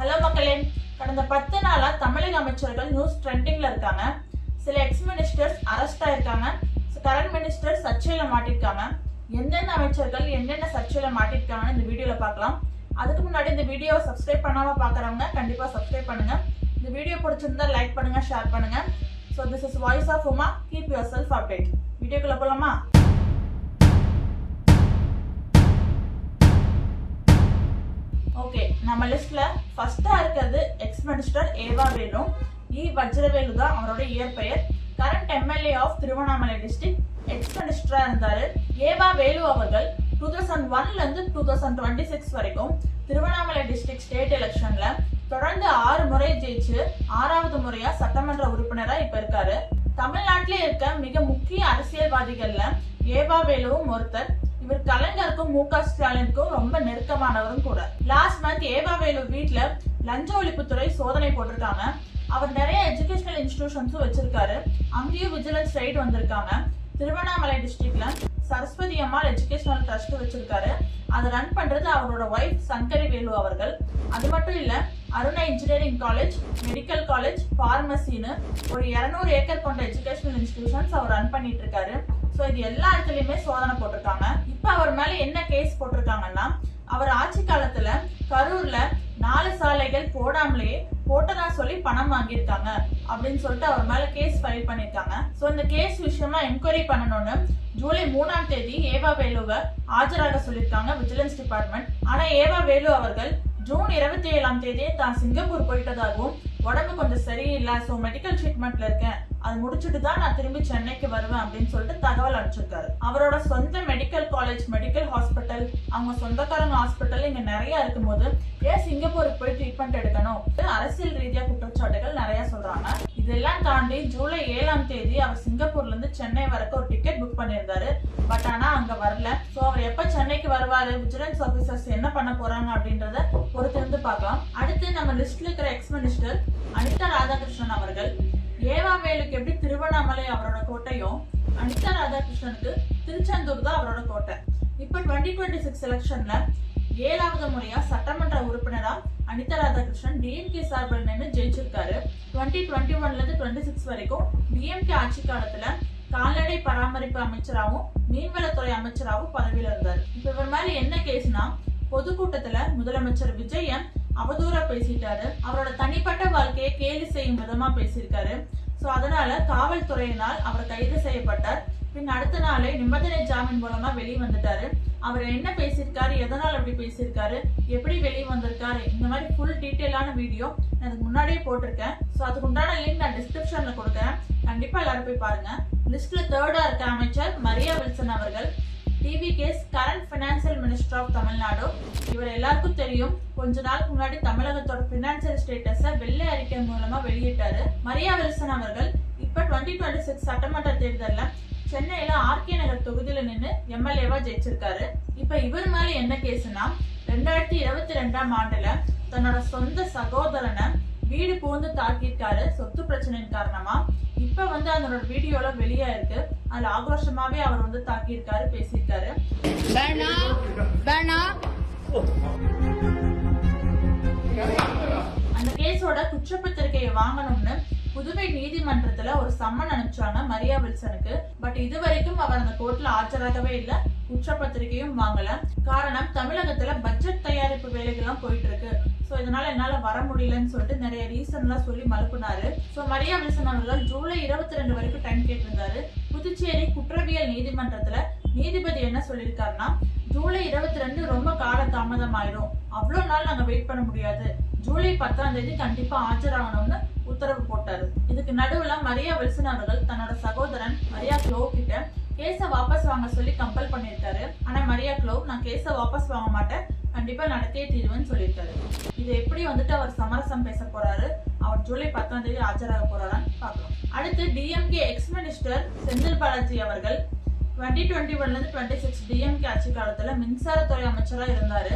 Hello மக்களே, கடந்த 10 நாளா தமிழக அமைச்சர்கள் நியூஸ் ட்ரெண்டிங்ல இருக்காங்க. சில எக்ஸ் மினிஸ்டர்ஸ் அரெஸ்ட் ஆயிருக்காங்க, கரண்ட் மினிஸ்டர் சர்ச்சையில மாட்டிருக்காங்க. எந்தெந்த அமைச்சர்கள் என்னென்ன சர்ச்சையில மாட்டிருக்காங்கன்னு இந்த வீடியோல பார்க்கலாம். அதுக்கு முன்னாடி இந்த வீடியோவை சப்ஸ்கிரைப் பண்ணாம பாக்குறவங்க கண்டிப்பா சப்ஸ்கிரைப் பண்ணுங்க. இந்த வீடியோ பிடிச்சிருந்தா லைக் பண்ணுங்க, ஷேர் பண்ணுங்க. So this is Voice of Uma. Keep yourself update. வீடியோக்குள்ள போலாமா? ஓகே, நம்ம லிஸ்ட்ல ஃபர்ஸ்டா இருக்கிறது எக்ஸ் மினிஸ்டர் ஏவா வேலு. வஜ்ரவேலு தான் அவரோட இயற்பெயர். Current MLA of Tiruvannamalai district, ex மினிஸ்டரா இருந்தாரு. ஏவா வேலு அவர்கள் 2001ல இருந்து 2026 வரைக்கும் திருவண்ணாமலை டிஸ்ட்ரிக்ட் ஸ்டேட் எலெக்ஷன்ல தொடர்ந்து 6 முறை ஜெயிச்சு 6வது முறையா சட்டமன்ற உறுப்பினரா இப்ப இருக்காரு. தமிழ்நாட்டிலே இருக்க மிக முக்கிய அரசியல்வாதிகள்ல ஏவா வேலுவும் ஒருத்தர். இவர் கலைஞருக்கும் மு.க. ஸ்டாலினுக்கும் ரொம்ப நெருக்கமானவரும் கூட. லாஸ்ட் மந்த் ஏவா வேலு வீட்ல லஞ்ச ஒழிப்புத்துறை சோதனை போட்டிருக்காங்க. அவர் நிறைய எஜுகேஷனல் இன்ஸ்டிடியூஷன்ஸும் வச்சிருக்காரு. அங்கேயும் விஜிலன்ஸ் ரைடு வந்திருக்காங்க. திருவண்ணாமலை டிஸ்ட்ரிக்ட்ல சரஸ்வதி அம்மாள் எஜுகேஷனல் ட்ரஸ்ட் வச்சிருக்காரு. அதை ரன் பண்றது அவரோட ஒய்ஃப் சங்கரி வேலு அவர்கள். அது மட்டும் இல்ல, Aruna engineering college, medical college, பார்மசின்னு ஒரு 200 ஏக்கர் கொண்ட எஜுகேஷனல் இன்ஸ்டிடியூஷன்ஸ் அவர் ரன் பண்ணிட்டு இருக்காரு. ஸோ இது எல்லா இடத்துலயுமே சோதனை போட்டிருக்காங்க. இப்ப அவர் மேல என்ன கேஸ் போட்டிருக்காங்கன்னா, அவர் ஆட்சி காலத்துல கரூர்ல 4 சாலைகள் போடாமலேயே போட்டதா சொல்லி பணம் வாங்கியிருக்காங்க அப்படின்னு சொல்லிட்டு அவர் மேல கேஸ் ஃபைல் பண்ணிருக்காங்க. ஸோ இந்த கேஸ் விஷயமா என்கொயரி பண்ணணும்னு ஜூலை 3ஆம் தேதி ஏவா வேலுவை ஆஜராக சொல்லியிருக்காங்க விஜிலன்ஸ் டிபார்ட்மெண்ட். ஆனா ஏவா வேலு அவர்கள் ஜூன் 27ஆம் தேதி தான் சிங்கப்பூர் போயிட்டதாகவும், உடம்பு கொஞ்சம் சரியில்லை, ஸோ மெடிக்கல் ட்ரீட்மெண்ட்ல இருக்கேன், அது முடிச்சுட்டு தான் நான் திரும்பி சென்னைக்கு வருவேன் அப்படின்னு சொல்லிட்டு தகவல் அனுப்பிச்சிருக்காரு. அவரோட சொந்த மெடிக்கல் காலேஜ், மெடிக்கல் ஹாஸ்பிட்டல், அவங்க சொந்தக்காரங்க ஹாஸ்பிட்டல் இங்க நிறைய இருக்கும்போது ஏன் சிங்கப்பூருக்கு போய் ட்ரீட்மெண்ட் எடுக்கணும்? அரசியல் ரீதியா குற்றச்சாட்டுகள் நிறைய சொல்றாங்க. இதெல்லாம் தாண்டி ஜூலை 7ஆம் தேதி அவர் சிங்கப்பூர்ல இருந்து சென்னை வரைக்கும் ஒரு டிக்கெட் புக் பண்ணியிருந்தாரு. பட் ஆனா அங்க வரல. சோ அவர் எப்ப சென்னைக்கு வருவாரு, விஜிலன்ஸ் ஆபீசர்ஸ் என்ன பண்ண போறாங்க அப்படின்றத பொறுத்திருந்து பார்க்கலாம். அடுத்து நம்ம லிஸ்ட்ல இருக்கிற எக்ஸ் மினிஸ்டர் அனிதா ராதாகிருஷ்ணன் அவர்கள். ஏவா வேலுக்கு எப்படி திருவண்ணாமலை அவரோட கோட்டையும், அனிதா ராதாகிருஷ்ணனுக்கு திருச்செந்தூர் தான் அவரோட கோட்டை. இப்ப 2026 எலெக்ஷன்ல 7வது முறையா சட்டமன்ற உறுப்பினரா அனிதா ராதாகிருஷ்ணன் டிஎம்கே சார்பில் நின்று ஜெயிச்சிருக்காரு. 2021ல இருந்து 26 வரைக்கும் டிஎம்கே ஆட்சி காலத்துல கால்நடை பராமரிப்பு அமைச்சராகவும் மீன்வளத்துறை அமைச்சராகவும் பதவியில இருந்தாரு. இப்ப இவர் மேல என்ன கேஸ்னா, பொதுக்கூட்டத்துல முதலமைச்சர் விஜய அவதூறா பேசிட்டாரு. அவரோட தனிப்பட்ட வாழ்க்கையை கேலி செய்யும் விதமா பேசியிருக்காரு. சோ அதனால காவல்துறையினால் அவர் கைது செய்யப்பட்டார். பின் அடுத்த நாளே நிபந்தனை ஜாமீன் மூலமா வெளியே வந்துட்டாரு. அவர் என்ன பேசியிருக்காரு, எதனால அப்படி பேசியிருக்காரு, எப்படி வெளியே வந்திருக்காரு, இந்த மாதிரி ஃபுல் டீட்டெயிலான வீடியோ எனக்கு முன்னாடியே போட்டிருக்கேன். ஸோ அதுக்கு உண்டான லிங்க் நான் டிஸ்கிரிப்ஷன்ல கொடுக்குறேன், கண்டிப்பா எல்லாரும் போய் பாருங்க. லிஸ்ட்ல 3rd இருக்க அமைச்சர் மரியா வில்சன் அவர்கள். TV case current financial minister of Tamil Nadu. இவர் எல்லாருக்கும் தெரியும், கொஞ்ச நாளுக்கு முன்னாடி தமிழகத்தோட பினான்சியல் ஸ்டேட்டஸ வெள்ளை அறிக்கை மூலமா வெளியிட்டாரு. மரியா வில்சன் அவர்கள் இப்ப 2026 சட்டமன்ற தேர்தல்ல சென்னையில ஆர்கே நகர் தொகுதியில நின்று எம்எல்ஏவா ஜெயிச்சிருக்காரு. இப்ப இவர் மேல என்ன கேஸ்னா, 2022ஆம் ஆண்டுல தன்னோட சொந்த சகோதரனை வீடு புகுந்து தாக்கியிருக்காரு சொத்து பிரச்சனையின் காரணமா. இப்ப அதனோட வீடியோல வெளியா இருக்கு. அதுல ஆக்ரோஷமாவே அவர் தாக்கியிருக்காரு, பேசியிருக்காரு. அந்த கேஸோட குற்றப்பத்திரிகையை வாங்கணும்னு புதுவை நீதிமன்றத்துல ஒரு சம்மன் அனுப்பிச்சாங்க மரியா வில்சனுக்கு. பட் இதுவரைக்கும் அவர் அந்த கோர்ட்ல ஆஜராகவே இல்ல, குற்றப்பத்திரிகையும் வாங்கல. காரணம், தமிழகத்துல பட்ஜெட் தயாரிப்பு வேலைகள்லாம் போயிட்டு இருக்கு, சோ இதனால என்னால வர முடியலன்னு சொல்லிட்டு நிறைய ரீசன்லாம் சொல்லி மலுப்புனாரு. சோ மரியா வில்சன் அவர்கள் ஜூலை 22 வரைக்கும் டைம் கேட்டிருந்தாரு. புதுச்சேரி குற்றவியல் நீதிமன்றத்துல நீதிபதி என்ன சொல்லியிருக்காருன்னா, ஜூலை 22 ரொம்ப கால தாமதம் ஆயிடும், அவ்வளவு நாள் நாங்க வெயிட் பண்ண முடியாது, ஜூலை 10ஆம் தேதி கண்டிப்பா ஆஜராகணும்னு உத்தரவு போட்டாரு. இதுக்கு நடுவுல மரியா வில்சன் அவர்கள் தன்னோட சகோதரன் மரியா க்ளோவ் கிட்ட கேஸ வாபஸ் வாங்க சொல்லி கம்பல் பண்ணிருக்காரு. ஆனா மரியா க்ளோவ், நான் கேஸ வாபஸ் வாங்க மாட்டேன், கண்டிப்பா நடத்தியே தீர்வுன்னு சொல்லியிருக்காரு. இது எப்படி அவர் சமரசம் பேச போறாரு, அவர் ஜூலை 10ஆம் தேதி ஆஜராக போறாரான்னு பார்க்கலாம். அடுத்து DMK X minister Senthil Balaji அவர்கள் 2021ல இருந்து 26 டிஎம்கே ஆட்சி காலத்துல மின்சாரத்துறை அமைச்சரா இருந்தாரு.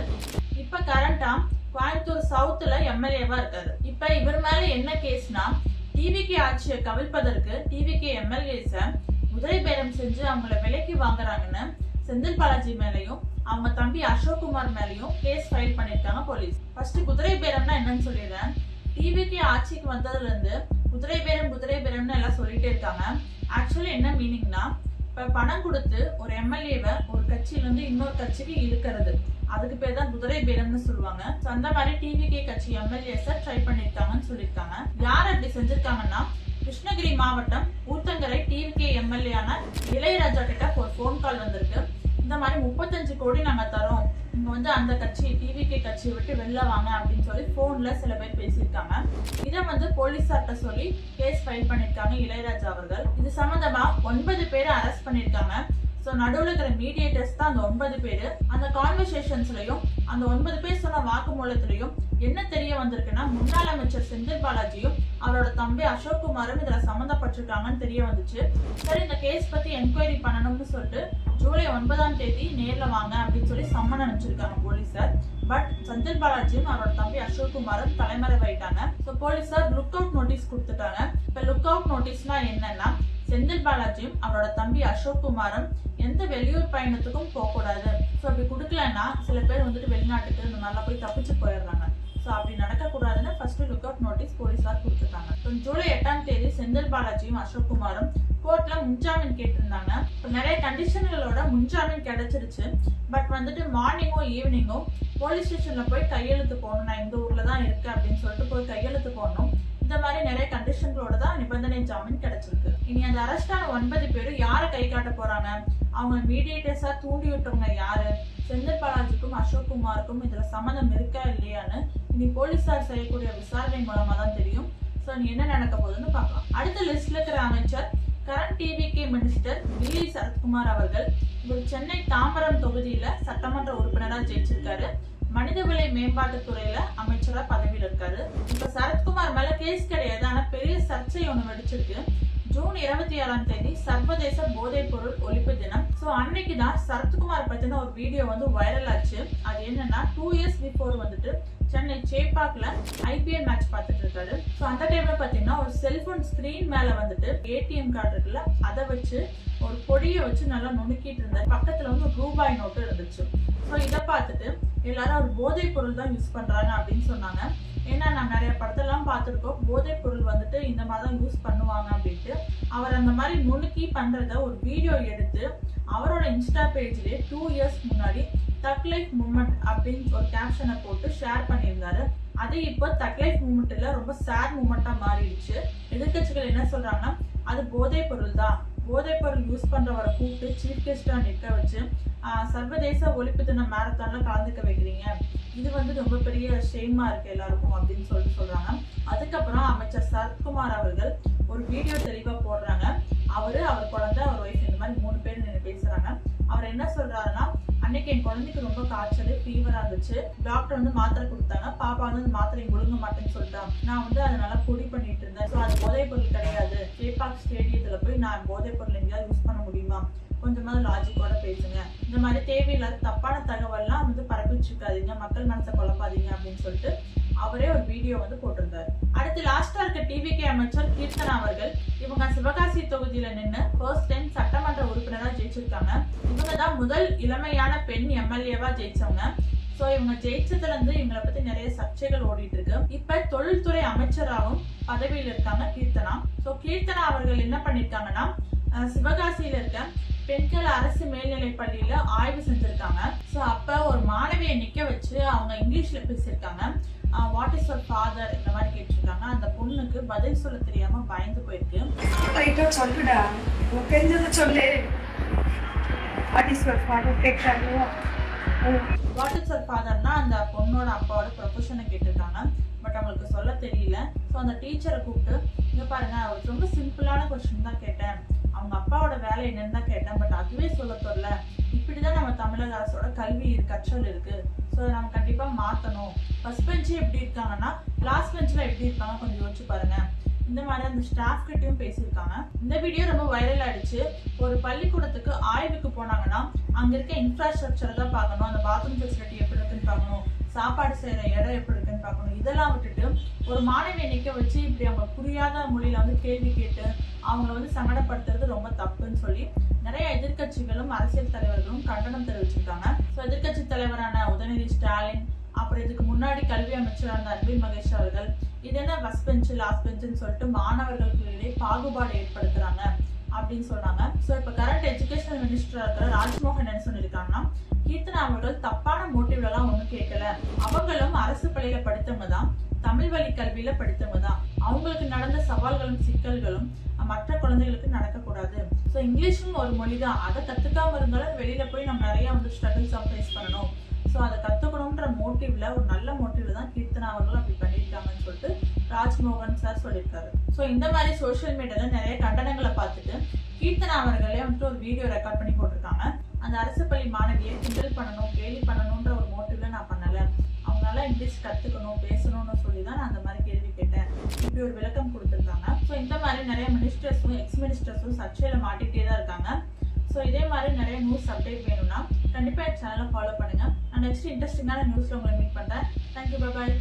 இப்ப கரண்டா கோயம்புத்தூர் சவுத்ல எம்எல்ஏவா இருக்காரு. இப்ப இவர் மேல என்ன கேஸ்னா, டிவிகே ஆட்சியை கவிழ்ப்பதற்கு டிவிகே எம்எல்ஏஸ குதிரை பேரம் செஞ்சு அவங்கள விலைக்கு வாங்குறாங்கன்னு செந்தில் பாலாஜி மேலையும் அவங்க தம்பி அசோக் குமார் மேலையும் கேஸ் ஃபைல் பண்ணிருக்காங்க போலீஸ். ஃபர்ஸ்ட் குதிரை பேரம்னா என்னன்னு சொல்லிடுறேன். டிவிகே ஆட்சிக்கு வந்ததுல இருந்து குதிரை பேரம்னு எல்லாம் சொல்லிட்டே இருக்காங்க. ஆக்சுவலி என்ன மீனிங்னா, இப்ப பணம் கொடுத்து ஒரு எம்எல்ஏவை ஒரு கட்சியில இருந்து இன்னொரு கட்சிக்கு இழுக்கிறது, அதுக்கு பேர் தான் குதிரை பேரம்னு சொல்லுவாங்க. அந்த மாதிரி டிவிகே கட்சி எம்எல்ஏஸ ட்ரை பண்ணிருக்காங்கன்னு சொல்லியிருக்காங்க. யார் அப்படி செஞ்சிருக்காங்கன்னா, கிருஷ்ணகிரி மாவட்டம் ஊத்தங்கரை டிவிகே எம்எல்ஏ இளையராஜா கிட்ட ஒரு போன் கால் வந்திருக்கு. இந்த மாதிரி 35 கோடி நாங்க தரோம், இங்க வந்து அந்த கட்சி டிவிகே கட்சியை விட்டு வெளில வாங்க அப்படின்னு சொல்லி போன்ல சில பேர் பேசியிருக்காங்க. இதை வந்து போலீசார்ட்ட சொல்லி கேஸ் ஃபைல் பண்ணிருக்காங்க இளையராஜா அவர்கள். இது சம்பந்தமா 9 பேரை அரெஸ்ட் பண்ணிருக்காங்க. ஸோ நடுவில் இருக்கிற மீடியேட்டர்ஸ் தான் அந்த 9 பேர். அந்த கான்வர்சேஷன்ஸ்லயும் அந்த 9 பேர் சொன்ன வாக்குமூலத்திலையும் என்ன தெரிய வந்திருக்குன்னா, முன்னாள் அமைச்சர் செந்தில் பாலாஜியும் அவரோட தம்பி அசோக் குமாரும் இதுல சம்மந்தப்பட்டிருக்காங்கன்னு தெரிய வந்துச்சு. சரி, இந்த கேஸ் பத்தி என்கொயரி பண்ணணும்னு சொல்லிட்டு ஜூலை 9ஆம் தேதி நேர்ல வாங்க அப்படின்னு சொல்லி சம்மன் அனுப்பிச்சிருக்காங்க போலீசார். பட் செந்தில் பாலாஜியும் அவரோட தம்பி அசோக் குமாரும் தலைமறைவாயிட்டாங்க. ஸோ போலீசார் லுக் அவுட் நோட்டீஸ் கொடுத்துட்டாங்க. இப்ப லுக் அவுட் நோட்டீஸ்னா என்னன்னா, செந்தில் பாலாஜியும் அவரோட தம்பி அசோக் குமாரும் எந்த வெளியூர் பயணத்துக்கும் போக கூடாது. ஸோ அப்படி கொடுக்கலன்னா சில பேர் வந்துட்டு வெளிநாட்டுக்கு இந்த மாதிரிலாம் போய் தப்பிச்சு போயிடுறாங்க. ஸோ அப்படி நடக்கக்கூடாதுன்னு ஃபர்ஸ்ட் லுக் அவுட் நோட்டீஸ் போலீசார் கொடுத்துட்டாங்க. ஜூலை 8ஆம் தேதி செந்தில் பாலாஜியும் அசோக் குமாரும் கோர்ட்ல முன்ஜாமீன் கேட்டிருந்தாங்க. இப்போ நிறைய கண்டிஷன்களோட முன்ஜாமீன் கிடைச்சிருச்சு. பட் வந்துட்டு மார்னிங்கும் ஈவினிங்கும் போலீஸ் ஸ்டேஷன்ல போய் கையெழுத்து போடணும், நான் இந்த ஊர்ல தான் இருக்கேன் அப்படின்னு சொல்லிட்டு போய் கையெழுத்து போடணும். இந்த மாதிரி நிறைய கண்டிஷன்களோட தான் நிபந்தனை ஜாமீன் கிடைச்சிருக்கு. இனி அந்த அரெஸ்டான 9 பேரும் யாரை கை காட்ட போறாங்க, அவங்க மீடியேட்டர்ஸா தூண்டி விட்டவங்க யாரு, செந்தில் பாலாஜிக்கும் அசோக் குமாருக்கும் இதுல சம்மந்தம் இருக்கா இல்லையான்னு இனி போலீசார் செய்யக்கூடிய விசாரணை மூலமா தான் தெரியும். ஸோ நீ என்ன நடக்க போகுதுன்னு பார்க்கலாம். அடுத்த லிஸ்ட்ல இருக்கிற அமைச்சர் கரண்ட் டிவிகே மினிஸ்டர் வில்லி சரத்குமார் அவர்கள். இவர் சென்னை தாம்பரம் தொகுதியில சட்டமன்ற உறுப்பினரா ஜெயிச்சிருக்காரு. மனிதவள மேம்பாட்டுத்துறையில அமைச்சரா பதவியில் இருக்காரு. இப்ப சரத்குமார் மேல கேஸ் கிடையாது, ஆனா பெரிய சர்ச்சை ஒண்ணு வெடிச்சிருக்கு. ஜூன் 26ஆம் தேதி சர்வதேச போதைப் பொருள் ஒழிப்பு தினம். ஸோ அன்னைக்கு தான் சரத்குமார் பத்தின ஒரு வீடியோ வந்து வைரல் ஆச்சு. அது என்னன்னா, 2 இயர்ஸ் பிஃபோர் வந்துட்டு சென்னை சேப்பாக்ல ஐபிஎல் மேட்ச் பார்த்துட்டு இருக்காரு. ஸோ அந்த டைம்ல பாத்தீங்கன்னா ஒரு செல்போன் ஸ்கிரீன் மேல வந்துட்டு ஏடிஎம் கார்டு இருக்குல்ல, அதை வச்சு ஒரு பொடியை வச்சு நல்லா நுணுக்கிட்டு இருந்தாரு. பக்கத்துல வந்து ரூபாய் நோட்டு இருந்துச்சு. ஸோ இதை பார்த்துட்டு எல்லாரும் ஒரு போதைப் பொருள் தான் யூஸ் பண்றாங்க அப்படின்னு சொன்னாங்க. ஏன்னா நான் நிறைய படத்தெல்லாம் பார்த்துருக்கோம், போதைப் பொருள் வந்துட்டு இந்த மாதிரி தான் யூஸ் பண்ணுவாங்க அப்படின்ட்டு. அவர் அந்த மாதிரி நுணுக்கி பண்றத ஒரு வீடியோ எடுத்து அவரோட இன்ஸ்டா பேஜ்லயே 2 இயர்ஸ் முன்னாடி தக் லைஃப் மூமெண்ட் அப்படின்னு ஒரு கேப்ஷனை போட்டு ஷேர் பண்ணியிருந்தாரு. அது இப்போ தக் லைஃப் மூமெண்ட்ல ரொம்ப சேட் மூமெண்டா மாறிடுச்சு. எதிர்கட்சிகள் என்ன சொல்றாங்கன்னா, அது போதைப் பொருள் தான், போதைப் பொருள் யூஸ் பண்றவரை கூப்பிட்டு சீஃப் கெஸ்டா நிற்க வச்சு சர்வதேச ஒழிப்பு தின மேரத்தான்ல கலந்துக்க வைக்கிறீங்க, இது வந்து ரொம்ப பெரிய ஷேமா இருக்கு எல்லாருக்கும் அப்படின்னு சொல்றாங்க. அதுக்கப்புறம் அமைச்சர் சரத்குமார் அவர்கள் ஒரு வீடியோ தெளிவா போடுறாங்க. அவர் குழந்தை, அவர் ஒய்ஃப், இந்த மாதிரி 3 பேர் நின்று பேசுறாங்க. அவர் என்ன சொல்றாருன்னா, அன்னைக்கு என் குழந்தைக்கு ரொம்ப காய்ச்சல், ஃபீவரா இருந்துச்சு, டாக்டர் வந்து மாத்திரை கொடுத்தாங்க, பாப்பா வந்து அந்த மாத்திரையை முழுங்க மாட்டேன்னு சொல்லிட்டான், நான் வந்து அதை நல்லா பொடி பண்ணிட்டு இருந்தேன். ஸோ அது போதைப் பொருள் கிடையாது, சேப்பாக் ஸ்டேடியத்துல போய் நான் போதைப் பொருள் எங்கேயாவது யூஸ் பண்ண முடியுமா, கொஞ்சமாவது லாஜிக்கோட பேசுங்க, இந்த மாதிரி தேவையில்லாத தப்பான தகவல்லாம் வந்து பரப்பிச்சு இருக்காதீங்க, மக்கள் மனசை குழப்பாதீங்க அப்படின்னு சொல்லிட்டு அவரே ஒரு வீடியோ வந்து போட்டிருந்தாரு. அடுத்து லாஸ்டா இருக்க டிவிகே அமைச்சர் கீர்த்தனா அவர்கள். இவங்க சிவகாசி தொகுதியில நின்று ஃபர்ஸ்ட் டைம் சட்டமன்ற உறுப்பினரா ஜெயிச்சிருக்காங்க. இவங்க தான் முதல் இளமையான பெண் எம்எல்ஏவா ஜெயிச்சவங்க. சோ இவங்க ஜெயிச்சதுல இருந்து இவங்களை பத்தி நிறைய சர்ச்சைகள் ஓடிட்டு இருக்கு. இப்ப தொழில்துறை அமைச்சராகவும் பதவியில் இருக்காங்க கீர்த்தனா. சோ கீர்த்தனா அவர்கள் என்ன பண்ணிருக்காங்கன்னா, சிவகாசியில இருக்க பெண்கள் அரசு மேல்நிலை பள்ளியில ஆய்வு செஞ்சிருக்காங்க. சோ அப்ப ஒரு மாணவியை நிக்க வச்சு அவங்க இங்கிலீஷ்ல பேசியிருக்காங்க. வாட் இஸ் யுவர் ஃபாதர் இந்த மாதிரி கேட்டிருக்காங்க. அந்த பொண்ணுக்கு பதில் சொல்ல தெரியாம பயந்து போயிருக்கு. சொல்லுடா, சொல்லு. வாட் இஸ் யுவர் ஃபாதர் கேட்கறாங்க. வாட் இஸ் யுவர் ஃபாதர்னா அந்த பொண்ணோட அப்பாவோட ப்ரொஃபஷனை கேட்டிருக்காங்க. பட் அவங்களுக்கு சொல்ல தெரியல. ஸோ அந்த டீச்சரை கூப்பிட்டு, இங்க பாருங்க, அவருக்கு ரொம்ப சிம்பிளான கொஸ்டின் தான் கேட்டேன், அவங்க அப்பாவோட வேலை என்னன்னு தான் கேட்டேன், பட் அதுவே சொல்ல தெரியல. இப்படிதான் நம்ம தமிழக அரசோட கல்வி கற்றல் இருக்கு. ஸோ நம்ம கண்டிப்பா மாத்தணும். ஃபர்ஸ்ட் பெஞ்சு எப்படி இருக்காங்கன்னா லாஸ்ட் பெஞ்ச்ல எப்படி இருக்காங்க கொஞ்சம் யோசிச்சு பாருங்க. இந்த மாதிரி அந்த ஸ்டாஃப் கிட்டையும் பேசியிருக்காங்க. இந்த வீடியோ ரொம்ப வைரல் ஆயிடுச்சு. ஒரு பள்ளிக்கூடத்துக்கு ஆய்வுக்கு போனாங்கன்னா அங்க இருக்க இன்ஃப்ராஸ்ட்ரக்சரை தான் பார்க்கணும், அந்த பாத்ரூம் ஃபெசிலிட்டி எப்படி இருக்குன்னு பார்க்கணும், சாப்பாடு செய்யற இடம் எப்படி இருக்குன்னு பார்க்கணும். இதெல்லாம் விட்டுட்டு ஒரு மாணவியை நிக்க வச்சு இப்படி அவங்க புரியாத மொழியில வந்து கேள்வி கேட்டு அவங்கள வந்து சங்கடப்படுத்துறது ரொம்ப தப்புன்னு சொல்லி நிறைய எதிர்கட்சிகளும் அரசியல் தலைவர்களும் கண்டனம் தெரிவிச்சிருக்காங்க. ஸோ எதிர்கட்சி தலைவரான உதயநிதி ஸ்டாலின், அப்புறம் இதுக்கு முன்னாடி கல்வி அமைச்சராக இருந்த அன்பில் மகேஷ் அவர்கள் இது என்ன ஃபர்ஸ்ட் பெஞ்சு லாஸ்ட் பெஞ்சுன்னு சொல்லிட்டு மாணவர்களுக்கு இடையே பாகுபாடு ஏற்படுத்துறாங்க அப்படின்னு சொன்னாங்க. ஸோ இப்போ கரண்ட் எஜுகேஷனல் மினிஸ்டராக இருக்கிற ராஜ்மோகன் என்ன சொல்லியிருக்காங்கன்னா, கீர்த்தனா அவர்கள் தப்பான மோட்டிவ்லாம் ஒன்றும் கேட்கல, அவங்களும் அரசு பள்ளியில படித்தவங்க தான், தமிழ் வழி கல்வியில படித்தவங்க தான், அவங்களுக்கு நடந்த சவால்களும் சிக்கல்களும் மற்ற குழந்தைகளுக்கு நடக்கக்கூடாது. ஸோ இங்கிலீஷும் ஒரு மொழி தான், அதை கற்றுக்காம இருந்தாலும் வெளியில போய் நம்ம நிறைய ஸ்ட்ரகிள்ஸ் ஃபேஸ் பண்ணணும். ஸோ அதை கற்றுக்கணுன்ற மோட்டிவ்ல ஒரு நல்ல மோட்டிவ்ல தான் கீர்த்தனா அவர்களும் அப்படி பண்ணியிருக்காங்கன்னு சொல்லிட்டு ராஜ்மோகன் சார் சொல்லியிருக்காரு. ஸோ இந்த மாதிரி சோஷியல் மீடியால நிறைய கண்டனங்களை பார்த்துட்டு கீர்த்தனா அவர்களே ஒரு வீடியோ ரெக்கார்ட் பண்ணி போட்டிருக்காங்க. அந்த அரசு பள்ளி மாணவியை கிண்டல் பண்ணணும் கேலி பண்ணணுன்ற ஒரு மோட்டிவ்ல நான் பண்ணல, அவங்களால இங்கிலீஷ் கற்றுக்கணும் பேசணும்னு சொல்லி தான் நான் அந்த மாதிரி கேள்வி கேட்டேன், இப்படி ஒரு விளக்கம் கொடுத்துருக்காங்க. ஸோ இந்த மாதிரி நிறைய மினிஸ்டர்ஸும் எக்ஸ் மினிஸ்டர்ஸும் சர்ச்சையில மாட்டிகிட்டே தான் இருக்காங்க. ஸோ இதே மாதிரி நிறைய நியூஸ் அப்டேட் வேணும்னா கண்டிப்பாக சேனலை ஃபாலோ பண்ணுங்க. நான் நெக்ஸ்ட் இன்ட்ரெஸ்டிங்கான நியூஸ்ல உங்களை மீட் பண்றேன். Thank you, bye bye.